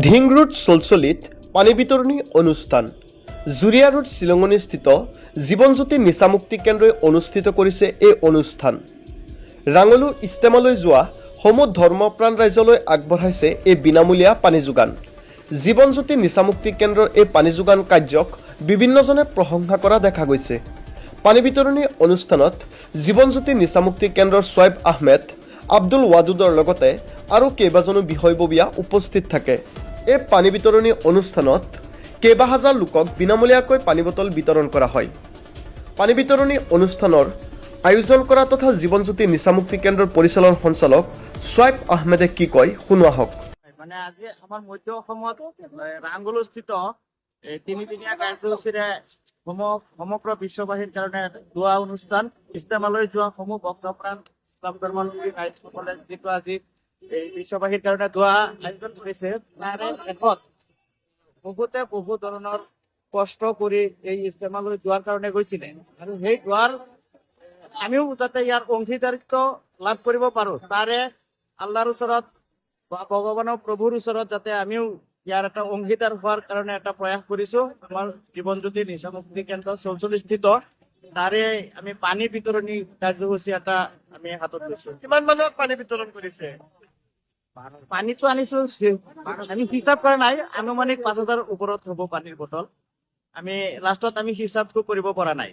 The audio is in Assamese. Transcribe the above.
ধিং ৰোড চলচলিত পানী বিতৰণী অনুষ্ঠান জুৰিয়া ৰোড শিলঙনিস্থিত জীৱনজ্যোতি নিচামুক্তি কেন্দ্ৰই অনুষ্ঠিত কৰিছে এই অনুষ্ঠান। ৰাঙলু ইষ্টেমালৈ যোৱা সমূহ ধৰ্মপ্ৰাণ ৰাইজলৈ আগবঢ়াইছে এই বিনামূলীয়া পানী যোগান। জীৱনজ্যোতি নিচামুক্তি কেন্দ্ৰৰ এই পানী যোগান কাৰ্যক বিভিন্নজনে প্ৰশংসা কৰা দেখা গৈছে। পানী বিতৰণী অনুষ্ঠানত জীৱনজ্যোতি নিচামুক্তি কেন্দ্ৰৰ শ্বইব আহমেদ, আব্দুল ৱাদুদৰ লগতে আৰু কেইবাজনো বিষয়ববীয়া উপস্থিত থাকে। এই পানী বিতৰণী অনুষ্ঠানত কেইবা হাজাৰ লোকক বিনামূলীয়াকৈ পানী বটল বিতৰণ কৰা হয়। পানী বিতৰণী অনুষ্ঠানৰ আয়োজন কৰা তথা জীৱনজ্যোতি নিচামুক্তি কেন্দ্ৰৰ পৰিচালন সঞ্চালক শ্বইব আহমেদে কি কয় শুনোৱা হওক। মানে আজি আমাৰ মধ্য অসমত ৰাংগলস্থিত তিনিদিনীয়া কাৰ্যসূচীৰে সমগ্ৰ বিশ্ববাসীৰ কাৰণে দোৱা অনুষ্ঠান ইষ্টেমালৈ যোৱা সমূহ ভক্তপ্ৰাণ ইছলাম ধৰ্মাৱলম্বী ৰাইজসকলে যিটো আজি এই বিশ্ববাসীৰ কাৰণে দোৱা আয়োজন কৰিছে, তাৰে শেষত বহুতে বহু ধৰণৰ কষ্ট কৰি এই ইষ্টেমালৈ যোৱাৰ কাৰণে গৈছিলে আৰু সেই দোৱাৰ আমিও যাতে ইয়াৰ অংশীদাৰিত্ব লাভ কৰিব পাৰো, তাৰে আল্লাহৰ ওচৰত বা ভগৱানৰ প্ৰভুৰ ওচৰত যাতে আমিও ইয়াৰ এটা অংশীদাৰ হোৱাৰ কাৰণে এটা প্ৰয়াস কৰিছো। আমাৰ জীৱনজ্যোতি নিচামুক্তি কেন্দ্ৰ ৪৪ স্থিত তাৰে আমি পানী বিতৰণী কাৰ্যসূচী এটা আমি হাতত লৈছো। কিমান মানুহক পানী বিতৰণ কৰিছে? পানীটো আনিছো, আমি হিচাপ কৰা নাই, আনুমানিক ৫,০০০ ওপৰত হ'ব পানীৰ বটল। আমি লাষ্টত আমি হিচাপটো কৰিব পৰা নাই।